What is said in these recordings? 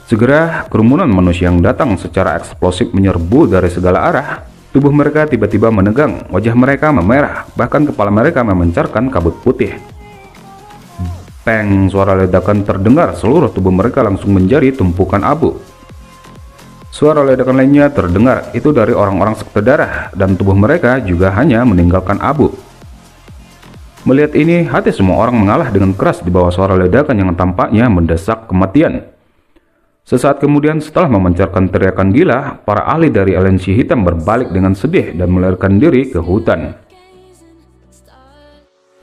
Segera, kerumunan manusia yang datang secara eksplosif menyerbu dari segala arah. Tubuh mereka tiba-tiba menegang, wajah mereka memerah, bahkan kepala mereka memancarkan kabut putih. Peng, suara ledakan terdengar, seluruh tubuh mereka langsung menjadi tumpukan abu. Suara ledakan lainnya terdengar, itu dari orang-orang sekte darah, dan tubuh mereka juga hanya meninggalkan abu. Melihat ini, hati semua orang mengalah dengan keras di bawah suara ledakan yang tampaknya mendesak kematian. Sesaat kemudian, setelah memancarkan teriakan gila, para ahli dari aliansi hitam berbalik dengan sedih dan melarikan diri ke hutan.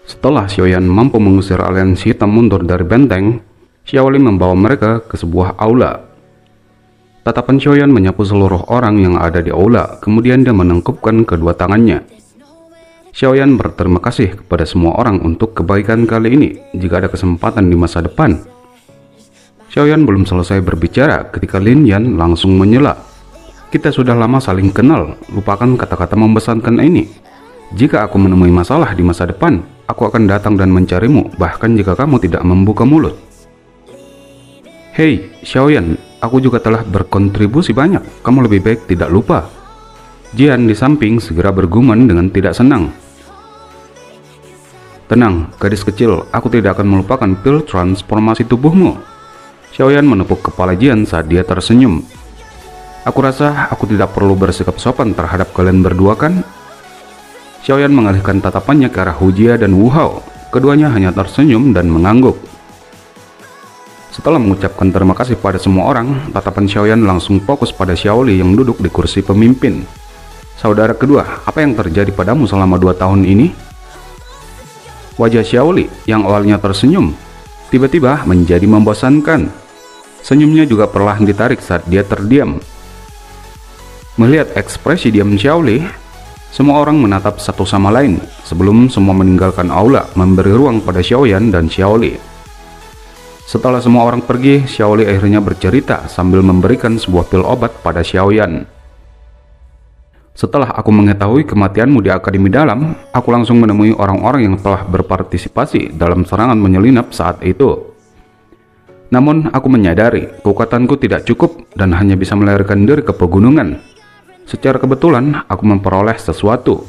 Setelah Xiaoyan mampu mengusir aliansi hitam mundur dari benteng, Xiaoli membawa mereka ke sebuah aula. Tatapan Xiaoyan menyapu seluruh orang yang ada di aula, kemudian dia menengkupkan kedua tangannya. Xiaoyan berterima kasih kepada semua orang untuk kebaikan kali ini. Jika ada kesempatan di masa depan. Xiaoyan belum selesai berbicara ketika Lin Yan langsung menyela. Kita sudah lama saling kenal, lupakan kata-kata membosankan ini. Jika aku menemui masalah di masa depan, aku akan datang dan mencarimu, bahkan jika kamu tidak membuka mulut. Hei, Xiaoyan, aku juga telah berkontribusi banyak, kamu lebih baik tidak lupa. Jian di samping segera bergumam dengan tidak senang. Tenang, gadis kecil, aku tidak akan melupakan pil transformasi tubuhmu. Xiaoyan menepuk kepala Jian saat dia tersenyum. Aku rasa aku tidak perlu bersikap sopan terhadap kalian berdua kan? Xiaoyan mengalihkan tatapannya ke arah Hu Jia dan Wu Hao. Keduanya hanya tersenyum dan mengangguk. Setelah mengucapkan terima kasih pada semua orang, tatapan Xiaoyan langsung fokus pada Xiaoli yang duduk di kursi pemimpin. Saudara kedua, apa yang terjadi padamu selama 2 tahun ini? Wajah Xiaoli yang awalnya tersenyum, tiba-tiba menjadi membosankan. Senyumnya juga perlahan ditarik saat dia terdiam. Melihat ekspresi diam Xiaoli, semua orang menatap satu sama lain sebelum semua meninggalkan aula, memberi ruang pada Xiaoyan dan Xiaoli. Setelah semua orang pergi, Xiaoli akhirnya bercerita sambil memberikan sebuah pil obat pada Xiaoyan. Setelah aku mengetahui kematianmu di Akademi Dalam, aku langsung menemui orang-orang yang telah berpartisipasi dalam serangan menyelinap saat itu. Namun, aku menyadari kekuatanku tidak cukup dan hanya bisa melarikan diri ke pegunungan. Secara kebetulan, aku memperoleh sesuatu.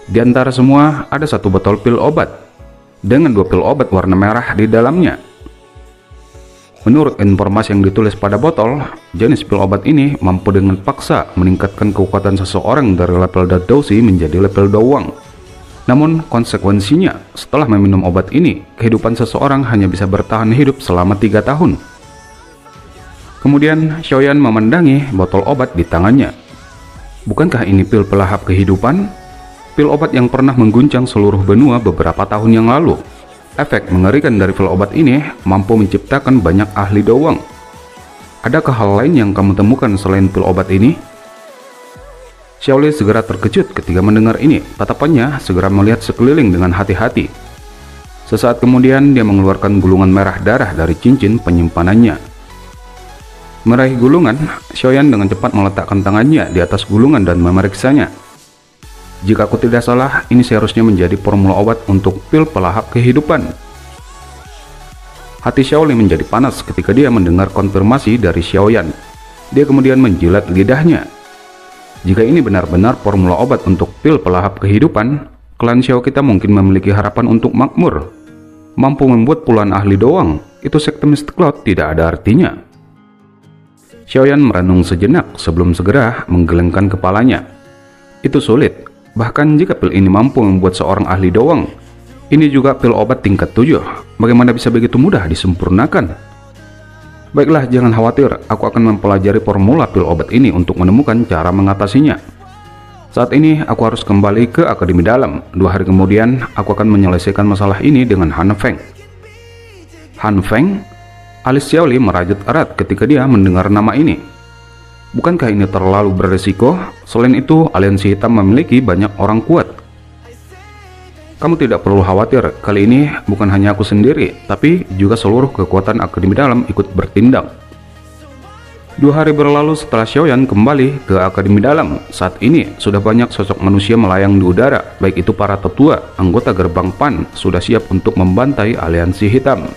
Di antara semua, ada 1 botol pil obat, dengan 2 pil obat warna merah di dalamnya. Menurut informasi yang ditulis pada botol, jenis pil obat ini mampu dengan paksa meningkatkan kekuatan seseorang dari level Dadoushi menjadi level Dawang. Namun konsekuensinya, setelah meminum obat ini, kehidupan seseorang hanya bisa bertahan hidup selama 3 tahun. Kemudian Xiaoyan memandangi botol obat di tangannya. Bukankah ini pil pelahap kehidupan? Pil obat yang pernah mengguncang seluruh benua beberapa tahun yang lalu. Efek mengerikan dari pil obat ini mampu menciptakan banyak ahli Dawang. Adakah hal lain yang kamu temukan selain pil obat ini? Xiaoli segera terkejut ketika mendengar ini. Tatapannya segera melihat sekeliling dengan hati-hati. Sesaat kemudian dia mengeluarkan gulungan merah darah dari cincin penyimpanannya. Meraih gulungan, Xiaoyan dengan cepat meletakkan tangannya di atas gulungan dan memeriksanya. Jika aku tidak salah, ini seharusnya menjadi formula obat untuk pil pelahap kehidupan. Hati Xiaoli menjadi panas ketika dia mendengar konfirmasi dari Xiaoyan. Dia kemudian menjilat lidahnya. Jika ini benar-benar formula obat untuk pil pelahap kehidupan, klan Xiao kita mungkin memiliki harapan untuk makmur. Mampu membuat puluhan ahli Dawang, itu sekte Mystic Cloud tidak ada artinya. Xiaoyan merenung sejenak sebelum segera menggelengkan kepalanya. Itu sulit, bahkan jika pil ini mampu membuat seorang ahli Dawang, ini juga pil obat tingkat 7, bagaimana bisa begitu mudah disempurnakan? Baiklah, jangan khawatir, aku akan mempelajari formula pil obat ini untuk menemukan cara mengatasinya. Saat ini, aku harus kembali ke Akademi Dalam. 2 hari kemudian, aku akan menyelesaikan masalah ini dengan Han Feng. Han Feng? Alis Xiaoli merajut erat ketika dia mendengar nama ini. Bukankah ini terlalu beresiko? Selain itu, aliansi hitam memiliki banyak orang kuat. Kamu tidak perlu khawatir, kali ini bukan hanya aku sendiri, tapi juga seluruh kekuatan Akademi Dalam ikut bertindak. 2 hari berlalu setelah Xiaoyan kembali ke Akademi Dalam. Saat ini, sudah banyak sosok manusia melayang di udara, baik itu para tetua, anggota gerbang PAN, sudah siap untuk membantai aliansi hitam.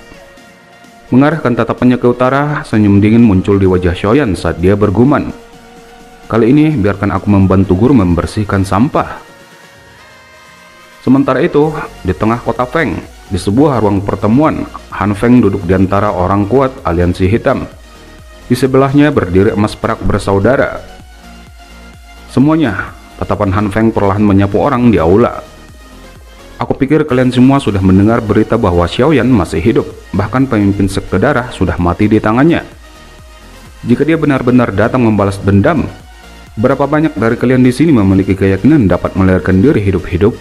Mengarahkan tatapannya ke utara, senyum dingin muncul di wajah Xiaoyan saat dia bergumam. Kali ini biarkan aku membantu guru membersihkan sampah. Sementara itu, di tengah kota Feng, di sebuah ruang pertemuan, Han Feng duduk di antara orang kuat aliansi hitam. Di sebelahnya berdiri emas perak bersaudara. Semuanya, tatapan Han Feng perlahan menyapu orang di aula. Aku pikir kalian semua sudah mendengar berita bahwa Xiaoyan masih hidup, bahkan pemimpin sekte darah sudah mati di tangannya. Jika dia benar-benar datang membalas dendam, berapa banyak dari kalian di sini memiliki keyakinan dapat melahirkan diri hidup-hidup?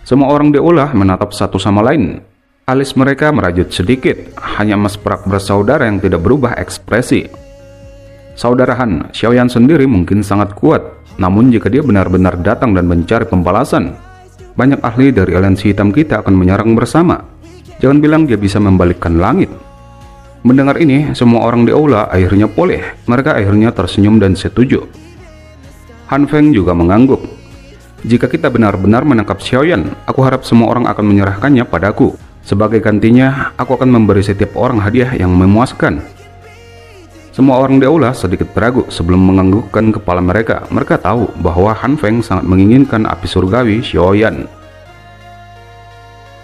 Semua orang di aula menatap satu sama lain. Alis mereka merajut sedikit, hanya emas perak bersaudara yang tidak berubah ekspresi. Saudara Han, Xiaoyan sendiri mungkin sangat kuat, namun jika dia benar-benar datang dan mencari pembalasan, banyak ahli dari aliansi hitam kita akan menyerang bersama. Jangan bilang dia bisa membalikkan langit. Mendengar ini, semua orang di aula akhirnya pulih. Mereka akhirnya tersenyum dan setuju. Han Feng juga mengangguk. Jika kita benar-benar menangkap Xiaoyan, aku harap semua orang akan menyerahkannya padaku. Sebagai gantinya, aku akan memberi setiap orang hadiah yang memuaskan. Semua orang di aula sedikit ragu sebelum menganggukkan kepala mereka. Mereka tahu bahwa Han Feng sangat menginginkan api surgawi Xiaoyan.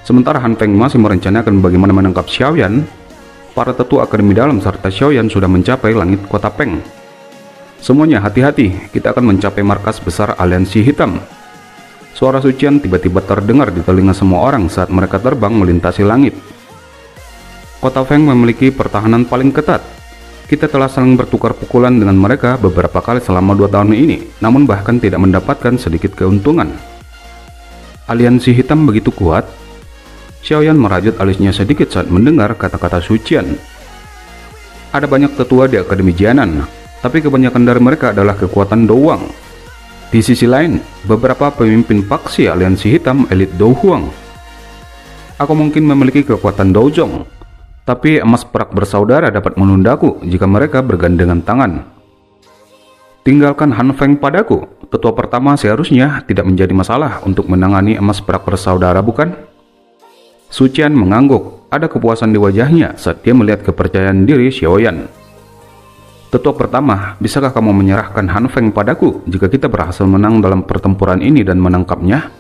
Sementara Han Feng masih merencanakan bagaimana menangkap Xiaoyan, para tetua Akademi Dalam serta Xiaoyan sudah mencapai langit kota Peng. Semuanya hati-hati, kita akan mencapai markas besar aliansi hitam. Suara sucian tiba-tiba terdengar di telinga semua orang saat mereka terbang melintasi langit. Kota Feng memiliki pertahanan paling ketat. Kita telah saling bertukar pukulan dengan mereka beberapa kali selama 2 tahun ini, namun bahkan tidak mendapatkan sedikit keuntungan. Aliansi hitam begitu kuat. Xiaoyan merajut alisnya sedikit saat mendengar kata-kata sucian. Ada banyak tetua di Akademi Jianan, tapi kebanyakan dari mereka adalah kekuatan Douwang. Di sisi lain, beberapa pemimpin faksi aliansi hitam elit Douhuang. Aku mungkin memiliki kekuatan Douzong, tapi emas perak bersaudara dapat menundaku jika mereka bergandengan tangan. Tinggalkan Han Feng padaku. Tetua pertama seharusnya tidak menjadi masalah untuk menangani emas perak bersaudara, bukan? Sucian mengangguk. Ada kepuasan di wajahnya saat dia melihat kepercayaan diri Xiaoyan. Tetua pertama, bisakah kamu menyerahkan Han Feng padaku jika kita berhasil menang dalam pertempuran ini dan menangkapnya?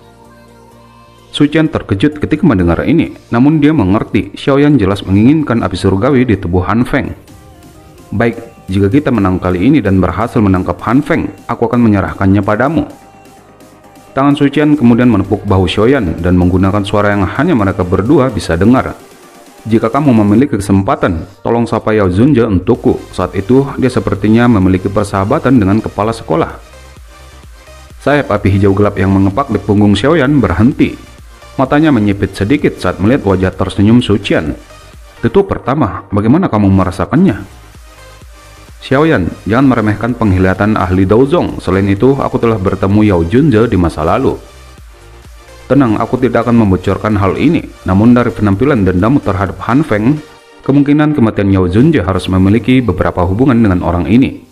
Sucian terkejut ketika mendengar ini, namun dia mengerti Xiaoyan jelas menginginkan api surgawi di tubuh Han Feng. Baik, jika kita menang kali ini dan berhasil menangkap Han Feng, aku akan menyerahkannya padamu. Tangan Sucian kemudian menepuk bahu Xiaoyan dan menggunakan suara yang hanya mereka berdua bisa dengar. Jika kamu memiliki kesempatan, tolong sapa Yao Zunje untukku. Saat itu, dia sepertinya memiliki persahabatan dengan kepala sekolah. Sayap api hijau gelap yang mengepak di punggung Xiaoyan berhenti. Matanya menyipit sedikit saat melihat wajah tersenyum Sucian. Tetua pertama, bagaimana kamu merasakannya? Xiaoyan, jangan meremehkan penglihatan ahli Douzong. Selain itu, aku telah bertemu Yao Zunje di masa lalu. Tenang, aku tidak akan membocorkan hal ini. Namun dari penampilan dendammu terhadap Han Feng, kemungkinan kematian Yao Zunje harus memiliki beberapa hubungan dengan orang ini.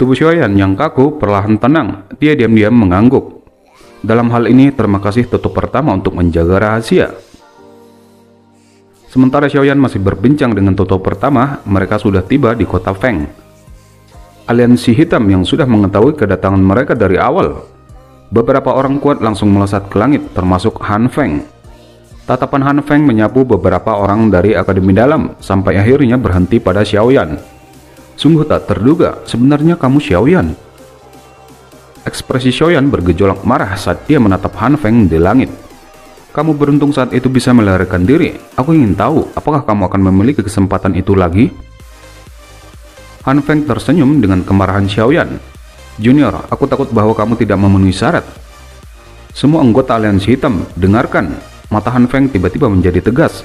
Tubuh Xiaoyan yang kaku perlahan tenang. Dia diam-diam mengangguk. Dalam hal ini, terima kasih tetua pertama untuk menjaga rahasia. Sementara Xiaoyan masih berbincang dengan tetua pertama, mereka sudah tiba di kota Feng. Aliansi hitam yang sudah mengetahui kedatangan mereka dari awal. Beberapa orang kuat langsung melesat ke langit, termasuk Han Feng. Tatapan Han Feng menyapu beberapa orang dari Akademi Dalam, sampai akhirnya berhenti pada Xiaoyan. Sungguh tak terduga, sebenarnya kamu Xiaoyan. Ekspresi Xiaoyan bergejolak marah saat dia menatap Han Feng di langit. Kamu beruntung saat itu bisa melarikan diri. Aku ingin tahu, apakah kamu akan memiliki kesempatan itu lagi? Han Feng tersenyum dengan kemarahan Xiaoyan. Junior, aku takut bahwa kamu tidak memenuhi syarat. Semua anggota aliansi hitam, dengarkan. Mata Han Feng tiba-tiba menjadi tegas.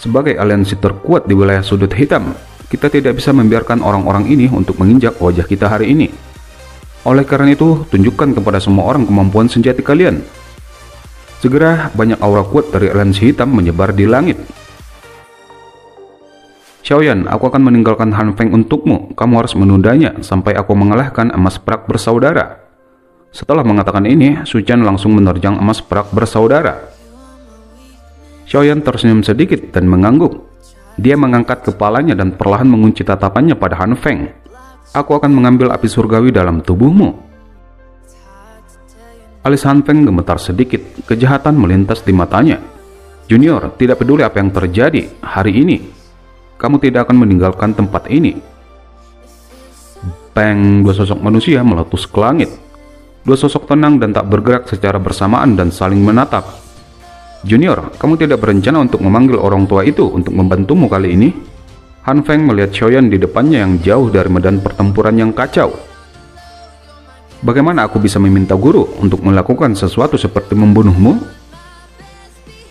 Sebagai aliansi terkuat di wilayah sudut hitam, kita tidak bisa membiarkan orang-orang ini untuk menginjak wajah kita hari ini. Oleh karena itu, tunjukkan kepada semua orang kemampuan senjata kalian. Segera, banyak aura kuat dari aliansi hitam menyebar di langit. Xiaoyan, aku akan meninggalkan Han Feng untukmu. Kamu harus menundanya sampai aku mengalahkan emas perak bersaudara. Setelah mengatakan ini, Sucian langsung menerjang emas perak bersaudara. Xiaoyan tersenyum sedikit dan mengangguk. Dia mengangkat kepalanya dan perlahan mengunci tatapannya pada Han Feng. Aku akan mengambil api surgawi dalam tubuhmu. Alis Han Feng gemetar sedikit, kejahatan melintas di matanya. Junior, tidak peduli apa yang terjadi hari ini, kamu tidak akan meninggalkan tempat ini. Bang, dua sosok manusia meletus ke langit. Dua sosok tenang dan tak bergerak secara bersamaan dan saling menatap. Junior, kamu tidak berencana untuk memanggil orang tua itu untuk membantumu kali ini? Han Feng melihat Xiaoyan di depannya yang jauh dari medan pertempuran yang kacau. Bagaimana aku bisa meminta guru untuk melakukan sesuatu seperti membunuhmu?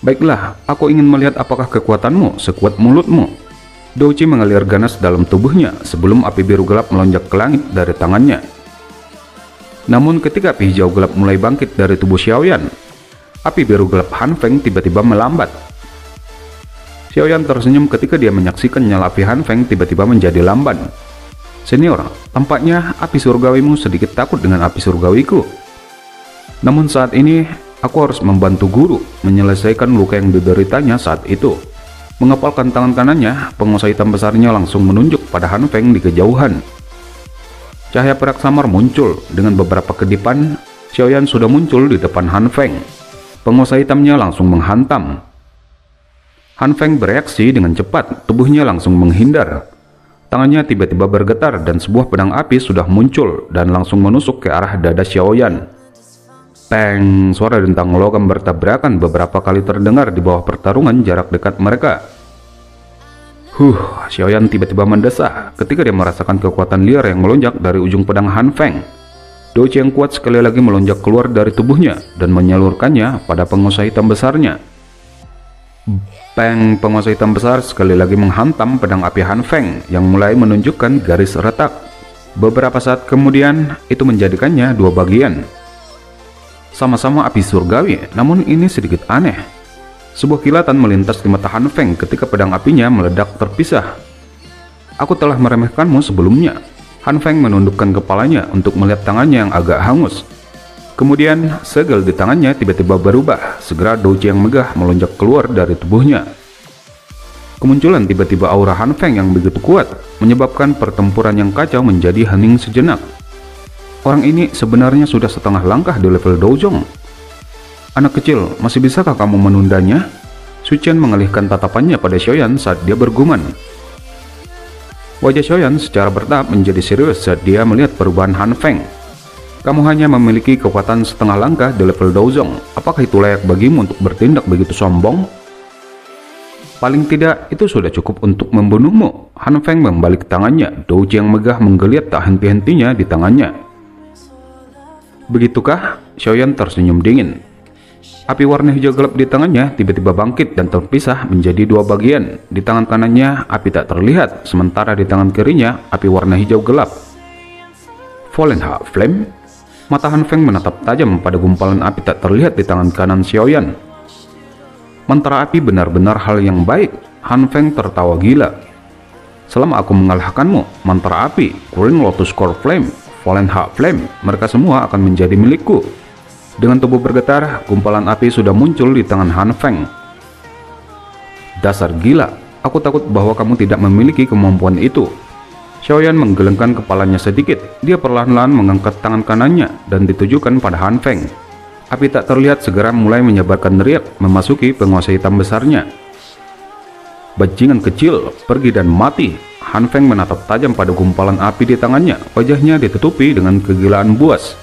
Baiklah, aku ingin melihat apakah kekuatanmu sekuat mulutmu. Douqi mengalir ganas dalam tubuhnya sebelum api biru gelap melonjak ke langit dari tangannya. Namun ketika api hijau gelap mulai bangkit dari tubuh Xiaoyan, api biru gelap Han Feng tiba-tiba melambat. Xiaoyan tersenyum ketika dia menyaksikan nyala api Han Feng tiba-tiba menjadi lamban. Senior, tampaknya api surgawimu sedikit takut dengan api surgawiku. Namun saat ini, aku harus membantu guru menyelesaikan luka yang dideritanya saat itu. Mengepalkan tangan kanannya, penguasa hitam besarnya langsung menunjuk pada Han Feng di kejauhan. Cahaya perak samar muncul, dengan beberapa kedipan, Xiaoyan sudah muncul di depan Han Feng. Penguasa hitamnya langsung menghantam. Han Feng bereaksi dengan cepat, tubuhnya langsung menghindar. Tangannya tiba-tiba bergetar dan sebuah pedang api sudah muncul dan langsung menusuk ke arah dada Xiaoyan. Peng, suara dentang logam bertabrakan beberapa kali terdengar di bawah pertarungan jarak dekat mereka. Xiaoyan tiba-tiba mendesah ketika dia merasakan kekuatan liar yang melonjak dari ujung pedang Han Feng. Douqi yang kuat sekali lagi melonjak keluar dari tubuhnya dan menyalurkannya pada penguasa hitam besarnya. Peng, penguasa hitam besar sekali lagi menghantam pedang api Han Feng yang mulai menunjukkan garis retak. Beberapa saat kemudian, itu menjadikannya dua bagian. Sama-sama api surgawi, namun ini sedikit aneh. Sebuah kilatan melintas di mata Han Feng ketika pedang apinya meledak terpisah. Aku telah meremehkanmu sebelumnya. Han Feng menundukkan kepalanya untuk melihat tangannya yang agak hangus. Kemudian, segel di tangannya tiba-tiba berubah. Segera Douqi yang megah melonjak keluar dari tubuhnya. Kemunculan tiba-tiba aura Han Feng yang begitu kuat, menyebabkan pertempuran yang kacau menjadi hening sejenak. Orang ini sebenarnya sudah setengah langkah di level Doujong. Anak kecil, masih bisakah kamu menundanya? Su Chen mengalihkan tatapannya pada Xiaoyan saat dia bergumam. Wajah Xiaoyan secara bertahap menjadi serius saat dia melihat perubahan Han Feng. Kamu hanya memiliki kekuatan setengah langkah di level Doujong. Apakah itu layak bagimu untuk bertindak begitu sombong? Paling tidak, itu sudah cukup untuk membunuhmu. Han Feng membalik tangannya. Douqi yang megah menggeliat tak henti-hentinya di tangannya. Begitukah? Xiaoyan tersenyum dingin. Api warna hijau gelap di tangannya tiba-tiba bangkit dan terpisah menjadi dua bagian. Di tangan kanannya, api tak terlihat, sementara di tangan kirinya, api warna hijau gelap. Fallen Heart Flame? Mata Han Feng menatap tajam pada gumpalan api tak terlihat di tangan kanan Xiaoyan. Mantra api benar-benar hal yang baik. Han Feng tertawa gila. Selama aku mengalahkanmu, mantra api, Green Lotus Core Flame, Fallen Heart Flame, mereka semua akan menjadi milikku. Dengan tubuh bergetar, gumpalan api sudah muncul di tangan Han Feng. Dasar gila, aku takut bahwa kamu tidak memiliki kemampuan itu. Xiaoyan menggelengkan kepalanya sedikit. Dia perlahan-lahan mengangkat tangan kanannya dan ditujukan pada Han Feng. Api tak terlihat segera mulai menyebarkan riak memasuki penguasa hitam besarnya. Bajingan kecil, pergi dan mati. Han Feng menatap tajam pada gumpalan api di tangannya. Wajahnya ditutupi dengan kegilaan buas.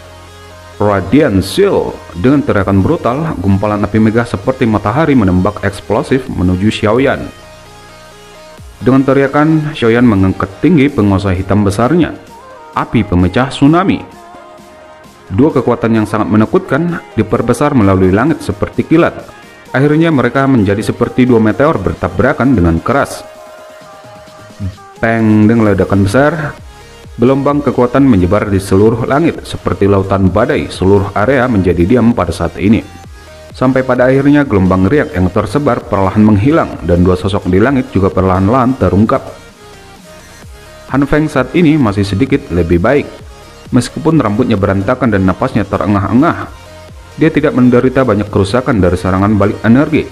Radiant Shield. Dengan teriakan brutal, gumpalan api megah seperti matahari menembak eksplosif menuju Xiaoyan. Dengan teriakan, Xiaoyan mengangkat tinggi penguasa hitam besarnya. Api pemecah tsunami. Dua kekuatan yang sangat menakutkan diperbesar melalui langit seperti kilat. Akhirnya mereka menjadi seperti dua meteor bertabrakan dengan keras. Peng, dengan ledakan besar, gelombang kekuatan menyebar di seluruh langit seperti lautan badai. Seluruh area menjadi diam pada saat ini. Sampai pada akhirnya gelombang riak yang tersebar perlahan menghilang dan dua sosok di langit juga perlahan-lahan terungkap. Han Feng saat ini masih sedikit lebih baik. Meskipun rambutnya berantakan dan napasnya terengah-engah, dia tidak menderita banyak kerusakan dari serangan balik energi.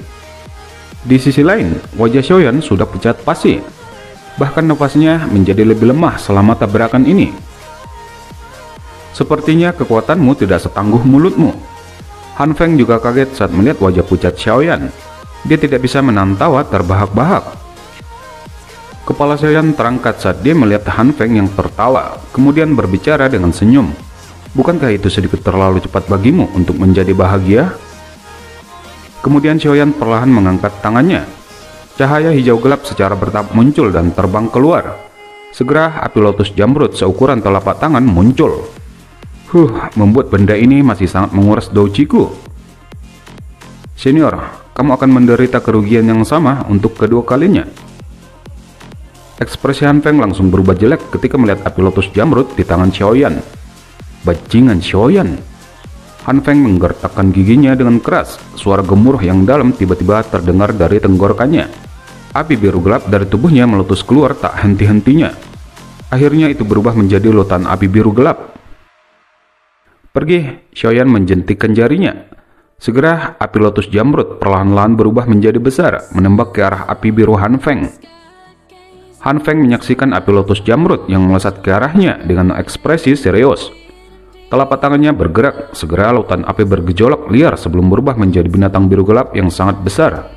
Di sisi lain, wajah Xiaoyan sudah pucat pasi. Bahkan nafasnya menjadi lebih lemah selama tabrakan ini. Sepertinya kekuatanmu tidak setangguh mulutmu. Han Feng juga kaget saat melihat wajah pucat Xiaoyan. Dia tidak bisa menahan tawa terbahak-bahak. Kepala Xiaoyan terangkat saat dia melihat Han Feng yang tertawa, kemudian berbicara dengan senyum. Bukankah itu sedikit terlalu cepat bagimu untuk menjadi bahagia? Kemudian Xiaoyan perlahan mengangkat tangannya. Cahaya hijau gelap secara bertahap muncul dan terbang keluar. Segera api lotus jamrud seukuran telapak tangan muncul. Membuat benda ini masih sangat menguras doujiku. Senior, kamu akan menderita kerugian yang sama untuk kedua kalinya. Ekspresi Han Feng langsung berubah jelek ketika melihat api lotus jamrud di tangan Xiaoyan. Bajingan Xiaoyan. Han Feng menggertakkan giginya dengan keras. Suara gemuruh yang dalam tiba-tiba terdengar dari tenggorokannya. Api biru gelap dari tubuhnya meletus keluar tak henti-hentinya. Akhirnya itu berubah menjadi lautan api biru gelap. Pergi, Xiaoyan menjentikkan jarinya. Segera api lotus jamrud perlahan-lahan berubah menjadi besar, menembak ke arah api biru Han Feng. Han Feng menyaksikan api lotus jamrud yang melesat ke arahnya dengan ekspresi serius. Telapak tangannya bergerak, segera lautan api bergejolak liar sebelum berubah menjadi binatang biru gelap yang sangat besar.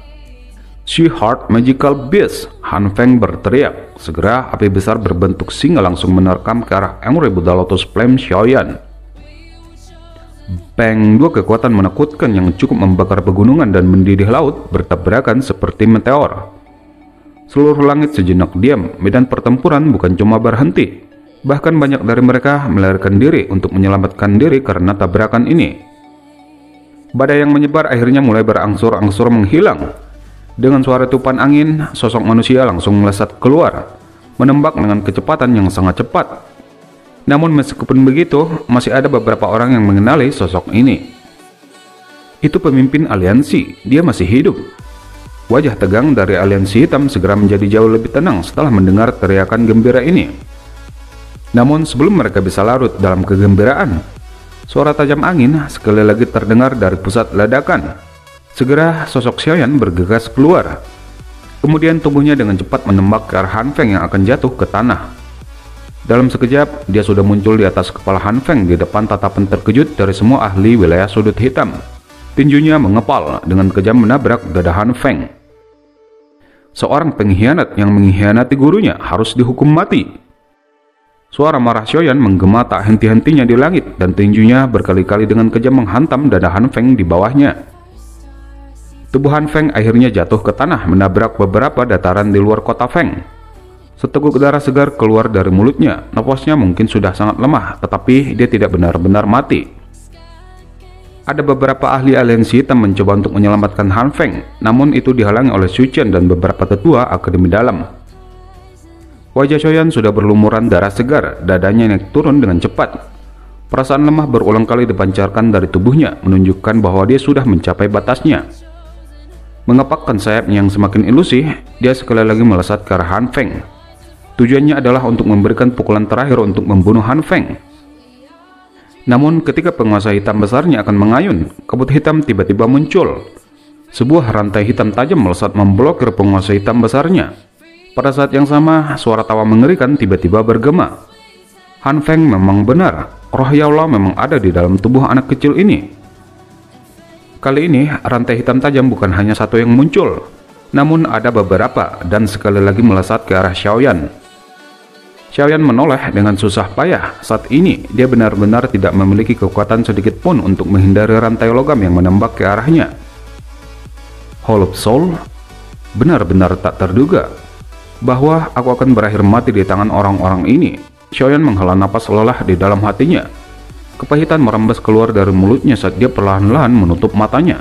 She-Heart Magical Beast, Han Feng berteriak. Segera api besar berbentuk singa langsung menerkam ke arah Angry Buddha Lotus Flame Xiaoyan. Bang, dua kekuatan menakutkan yang cukup membakar pegunungan dan mendidih laut bertabrakan seperti meteor. Seluruh langit sejenak diam. Medan pertempuran bukan cuma berhenti, bahkan banyak dari mereka melarikan diri untuk menyelamatkan diri karena tabrakan ini. Badai yang menyebar akhirnya mulai berangsur-angsur menghilang. Dengan suara tiupan angin, sosok manusia langsung melesat keluar, menembak dengan kecepatan yang sangat cepat. Namun meskipun begitu, masih ada beberapa orang yang mengenali sosok ini. Itu pemimpin aliansi, dia masih hidup. Wajah tegang dari aliansi hitam segera menjadi jauh lebih tenang setelah mendengar teriakan gembira ini. Namun sebelum mereka bisa larut dalam kegembiraan, suara tajam angin sekali lagi terdengar dari pusat ledakan. Segera sosok Xiaoyan bergegas keluar. Kemudian tubuhnya dengan cepat menembak ke arah Han Feng yang akan jatuh ke tanah. Dalam sekejap, dia sudah muncul di atas kepala Han Feng di depan tatapan terkejut dari semua ahli wilayah sudut hitam. Tinjunya mengepal dengan kejam menabrak dada Han Feng. Seorang pengkhianat yang mengkhianati gurunya harus dihukum mati. Suara marah Xiaoyan menggema tak henti-hentinya di langit dan tinjunya berkali-kali dengan kejam menghantam dada Han Feng di bawahnya. Tubuh Han Feng akhirnya jatuh ke tanah menabrak beberapa dataran di luar kota Feng. Seteguk darah segar keluar dari mulutnya. Nafasnya mungkin sudah sangat lemah, tetapi dia tidak benar-benar mati. Ada beberapa ahli aliansi hitam mencoba untuk menyelamatkan Han Feng, namun itu dihalangi oleh Xu Chen dan beberapa tetua Akademi Dalam. Wajah Xiaoyan sudah berlumuran darah segar, dadanya naik turun dengan cepat. Perasaan lemah berulang kali dipancarkan dari tubuhnya, menunjukkan bahwa dia sudah mencapai batasnya. Mengepakkan sayapnya yang semakin ilusi, dia sekali lagi melesat ke arah Han Feng. Tujuannya adalah untuk memberikan pukulan terakhir untuk membunuh Han Feng. Namun ketika penguasa hitam besarnya akan mengayun, kabut hitam tiba-tiba muncul. Sebuah rantai hitam tajam melesat memblokir penguasa hitam besarnya. Pada saat yang sama, suara tawa mengerikan tiba-tiba bergema. Han Feng memang benar, roh Yaola memang ada di dalam tubuh anak kecil ini. Kali ini, rantai hitam tajam bukan hanya satu yang muncul, namun ada beberapa dan sekali lagi melesat ke arah Xiaoyan. Xiaoyan menoleh dengan susah payah. Saat ini, dia benar-benar tidak memiliki kekuatan sedikit pun untuk menghindari rantai logam yang menembak ke arahnya. Hollow Soul? Benar-benar tak terduga bahwa aku akan berakhir mati di tangan orang-orang ini. Xiaoyan menghela napas lelah di dalam hatinya. Kepahitan merembes keluar dari mulutnya saat dia perlahan-lahan menutup matanya.